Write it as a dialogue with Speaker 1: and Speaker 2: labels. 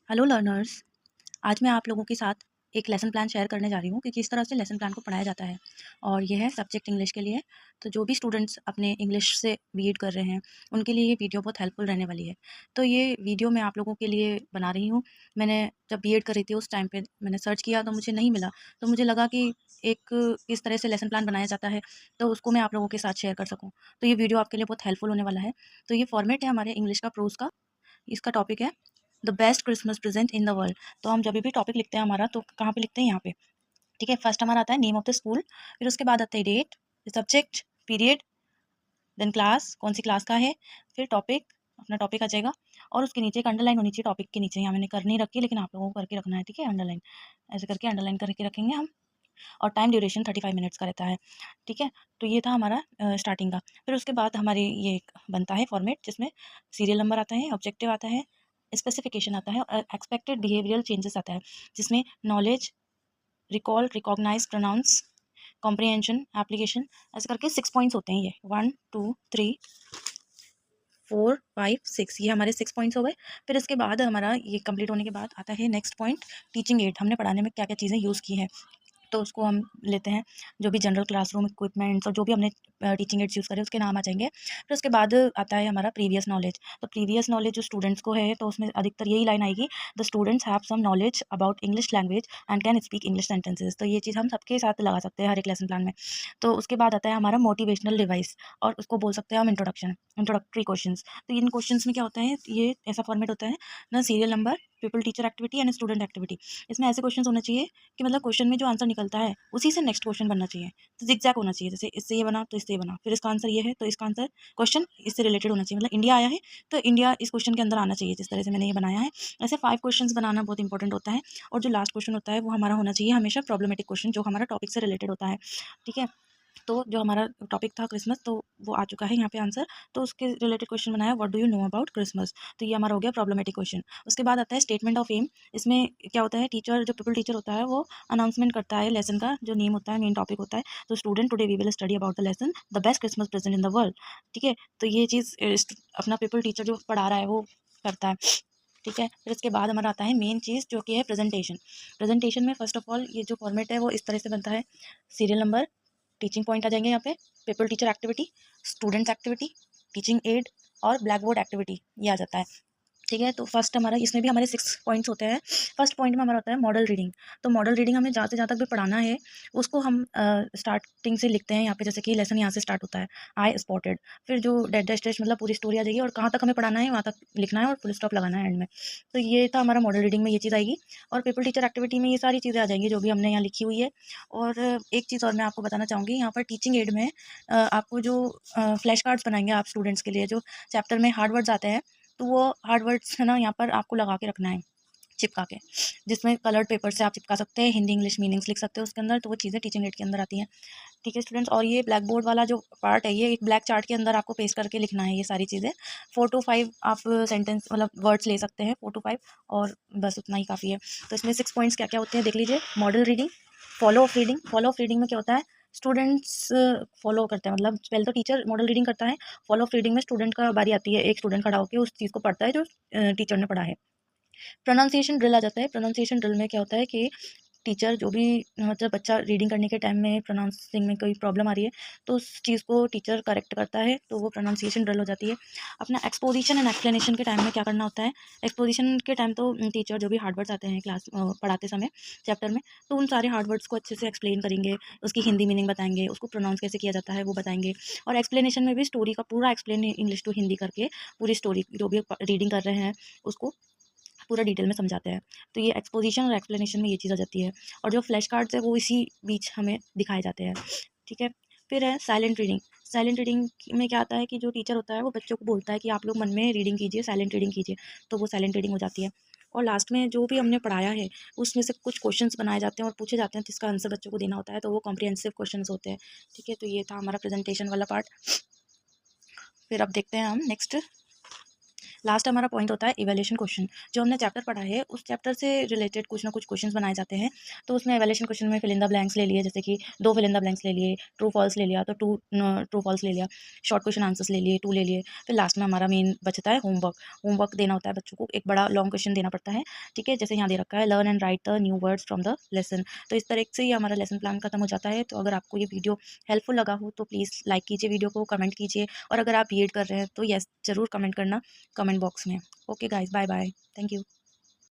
Speaker 1: Hello learners. आज मैं आप लोगों के साथ एक लेसन प्लान शेयर करने जा रही हूँ कि किस तरह से लेसन प्लान को पढ़ाया जाता है। और ये है सब्जेक्ट इंग्लिश के लिए। तो जो भी स्टूडेंट्स अपने इंग्लिश से बीएड कर रहे हैं उनके लिए ये वीडियो बहुत हेल्पफुल रहने वाली है। तो ये वीडियो मैं आप लोगों के लिए बना रही हूँ। मैंने जब बीएड कर रही थी उस टाइम पे मैंने सर्च किया तो मुझे नहीं मिला। तो मुझे लगा कि एक किस तरह से लेसन प्लान बनाया जाता है तो उसको मैं आप लोगों के साथ शेयर कर सकूँ। तो ये वीडियो आपके लिए बहुत हेल्पफुल होने वाला है। तो ये फॉर्मेट है हमारे इंग्लिश का प्रोज का। इसका टॉपिक है the best Christmas present in the world. तो हम जब भी टॉपिक लिखते हैं हमारा तो कहाँ पे लिखते हैं, यहाँ पे। ठीक है, फर्स्ट हमारा आता है नेम ऑफ द स्कूल, फिर उसके बाद आता है date, subject, period, then class, कौन सी क्लास का है, फिर टॉपिक, अपना टॉपिक आ जाएगा। और उसके नीचे एक अंडरलाइन होनी चाहिए टॉपिक के नीचे। यहाँ मैंने कर नहीं रखी लेकिन आप लोगों को करके रखना है। ठीक है, अंडरलाइन ऐसे करके अंडरलाइन करके रखेंगे हम। और टाइम ड्यूरेशन 35 मिनट्स का रहता है। ठीक है, तो ये था हमारा स्टार्टिंग का। फिर उसके बाद हमारे ये एक बनता है फॉर्मेट जिसमें सीरियल नंबर आता है, ऑब्जेक्टिव आता है, स्पेसिफिकेशन आता है और एक्सपेक्टेड बिहेवियरल चेंजेस आता है, जिसमें knowledge, recall, recognize, pronounce, comprehension, application, ऐसे करके 6 पॉइंट्स होते हैं। ये 1 2 3 4 5 6, ये हमारे 6 पॉइंट्स हो गए। फिर इसके बाद हमारा ये कंप्लीट होने के बाद आता है नेक्स्ट पॉइंट, टीचिंग एड। हमने पढ़ाने में क्या क्या चीज़ें यूज़ की हैं तो उसको हम लेते हैं। जो भी जनरल क्लासरूम इक्विपमेंट्स और जो भी हमने टीचिंग एड्स यूज़ करे उसके नाम आ जाएंगे। फिर उसके बाद आता है हमारा प्रीवियस नॉलेज। तो प्रीवियस नॉलेज जो स्टूडेंट्स को है तो उसमें अधिकतर यही लाइन आएगी, the students have some knowledge about English language and can speak English sentences. तो ये चीज़ हम सबके साथ लगा सकते हैं हर एक लेसन प्लान में। तो उसके बाद आता है हमारा मोटिवेशनल डिवाइस, और उसको बोल सकते हैं हम इंट्रोडक्शन, इंट्रोडक्टरी क्वेश्चंस। तो इन क्वेश्चंस में क्या होता है, ये ऐसा फॉर्मेट होता है ना, serial number, people teacher activity and student activity. इसमें ऐसे क्वेश्चन होने चाहिए कि मतलब क्वेश्चन में जो आंसर निकलता है उसी से नेक्स्ट क्वेश्चन बनना चाहिए। तो जिगजैग होना चाहिए, जैसे इससे ये बना तो इससे ये बना, फिर इसका आंसर ये है तो इसका आंसर क्वेश्चन इससे रिलेटेड होना चाहिए। मतलब इंडिया आया है तो इंडिया इस क्वेश्चन के अंदर आना चाहिए, जिस तरह से मैंने ये बनाया है। ऐसे 5 क्वेश्चंस बनाना बहुत इंपॉर्टेंट होता है। और जो लास्ट क्वेश्चन होता है वो हमारा होना चाहिए हमेशा प्रॉब्लमेटिक क्वेश्चन, जो हमारा टॉपिक से रिलेटेड होता है। ठीक है, तो जो हमारा टॉपिक था क्रिसमस, तो वो आ चुका है यहाँ पे आंसर। तो उसके रिलेटेड क्वेश्चन बनाया, what do you know about Christmas. तो ये हमारा हो गया प्रॉब्लमेटिक क्वेश्चन। उसके बाद आता है स्टेटमेंट ऑफ एम। इसमें क्या होता है, टीचर जो पीपल टीचर होता है वो अनाउंसमेंट करता है लेसन का, जो नेम होता है, मेन टॉपिक होता है। तो student, today we will study about the lesson the best Christmas present in the world. ठीक है, तो ये चीज़ अपना पीपल टीचर जो पढ़ा रहा है वो करता है। ठीक है, फिर इसके बाद हमारा आता है मेन चीज़ जो कि है प्रेजेंटेशन। प्रेजेंटेशन में फर्स्ट ऑफ ऑल ये जो फॉर्मेट है वो इस तरह से बनता है, सीरियल नंबर, टीचिंग पॉइंट आ जाएंगे यहाँ पे, people teacher activity, students activity, teaching add और ब्लैक बोर्ड एक्टिविटी, ये आ जाता है। ठीक है, तो फर्स्ट हमारा इसमें भी हमारे 6 पॉइंट्स होते हैं। फर्स्ट पॉइंट में हमारा होता है मॉडल रीडिंग। तो मॉडल रीडिंग हमें जहाँ से जहाँ तक भी पढ़ाना है उसको हम स्टार्टिंग से लिखते हैं यहाँ पे। जैसे कि लेसन यहाँ से स्टार्ट होता है, आई स्पॉटेड, फिर जो डेड डैश डैश मतलब पूरी स्टोरी आ जाएगी और कहाँ तक हमें पढ़ाना है वहाँ तक लिखना है और फुल स्टॉप लगाना है एंड में। तो ये था हमारा मॉडल रीडिंग में ये चीज़ आएगी। और पीपल टीचर एक्टिविटी में ये सारी चीज़ें आ जाएंगी जो भी हमने यहाँ लिखी हुई है। और एक चीज़ और मैं आपको बताना चाहूँगी, यहाँ पर टीचिंग एड में आपको जो फ्लैश कार्ड्स बनाएंगे आप स्टूडेंट्स के लिए, जो चैप्टर में हार्ड वर्ड्स आते हैं, तो वो हार्ड वर्ड्स है ना यहाँ पर आपको लगा के रखना है, चिपका के, जिसमें कलर्ड पेपर से आप चिपका सकते हैं, हिंदी इंग्लिश मीनिंग्स लिख सकते हो उसके अंदर। तो वो चीज़ें टीचिंग एड के अंदर आती हैं। ठीक है स्टूडेंट्स, और ये ब्लैक बोर्ड वाला जो पार्ट है ये एक ब्लैक चार्ट के अंदर आपको पेस्ट करके लिखना है ये सारी चीज़ें। 4 to 5 आप सेंटेंस मतलब वर्ड्स ले सकते हैं, 4 to 5, और बस उतना ही काफ़ी है। तो इसमें 6 पॉइंट्स क्या क्या होते हैं देख लीजिए। Model reading, follow of reading. Follow of reading में क्या होता है, स्टूडेंट्स फॉलो करते हैं, मतलब पहले तो टीचर मॉडल रीडिंग करता है, फॉलो ऑफ रीडिंग में स्टूडेंट का बारी आती है, एक स्टूडेंट खड़ा होकर उस चीज़ को पढ़ता है जो टीचर ने पढ़ा है। प्रोनाउंसिएशन ड्रिल आ जाता है। प्रोनाउंसिएशन ड्रिल में क्या होता है कि टीचर जो भी मतलब बच्चा रीडिंग करने के टाइम में प्रोनाउंसिंग में कोई प्रॉब्लम आ रही है तो उस चीज़ को टीचर करेक्ट करता है, तो वो प्रोनाउंसिएशन ड्रिल हो जाती है। अपना एक्सपोजिशन एंड एक्सप्लेनेशन के टाइम में क्या करना होता है, एक्सपोजिशन के टाइम तो टीचर जो भी हार्ड वर्ड्स आते हैं क्लास पढ़ाते समय चैप्टर में, तो उन सारे हार्ड वर्ड्स को अच्छे से एक्सप्लेन करेंगे, उसकी हिंदी मीनिंग बताएंगे, उसको प्रोनाउंस कैसे किया जाता है वो बताएंगे। और एक्सप्लेनेशन में भी स्टोरी का पूरा एक्सप्लेन इंग्लिश टू हिंदी करके पूरी स्टोरी जो भी रीडिंग कर रहे हैं उसको पूरा डिटेल में समझाते हैं। तो ये एक्सपोजिशन और एक्सप्लेनेशन में ये चीज़ आ जाती है। और जो फ्लैश कार्ड्स है वो इसी बीच हमें दिखाए जाते हैं। ठीक है, फिर है साइलेंट रीडिंग। साइलेंट रीडिंग में क्या आता है कि जो टीचर होता है वो बच्चों को बोलता है कि आप लोग मन में रीडिंग कीजिए, साइलेंट रीडिंग कीजिए, तो वो साइलेंट रीडिंग हो जाती है। और लास्ट में जो भी हमने पढ़ाया है उसमें से कुछ क्वेश्चंस बनाए जाते हैं और पूछे जाते हैं जिसका आंसर बच्चों को देना होता है, तो वो कॉम्प्रिहेंसिव क्वेश्चंस होते हैं। ठीक है, तो ये था हमारा प्रेजेंटेशन वाला पार्ट। फिर अब देखते हैं हम नेक्स्ट लास्ट हमारा पॉइंट होता है इवैल्यूएशन क्वेश्चन। जो हमने चैप्टर पढ़ा है उस चैप्टर से रिलेटेड कुछ ना कुछ क्वेश्चंस बनाए जाते हैं। तो उसमें इवैल्यूएशन क्वेश्चन में फिल इन द ब्लैंक्स ले लिए, जैसे कि 2 फिल इन द ब्लैंक्स ले लिए, ट्रू फॉल्स ले लिया, तो ट्रू फॉल्स ले लिया, शॉर्ट क्वेश्चन आंसर्स ले लिए, 2 ले लिए। फिर लास्ट में हमारा मेन बचता है होमवर्क। होमवर्क देना होता है बच्चों को, एक बड़ा लॉन्ग क्वेश्चन देना पड़ता है, ठीक है? जैसे यहाँ दे रखा है, learn and right the new words from the lesson. तो इस तरह से ही हमारा लेसन प्लान खत्म हो जाता है। तो अगर आपको ये वीडियो हेल्पफुल लगा हो तो प्लीज़ लाइक कीजिए वीडियो को, कमेंट कीजिए, और अगर आप बीएड कर रहे हैं तो येस ज़रूर कमेंट करना कमेंट बॉक्स में। Okay guys, bye bye, thank you.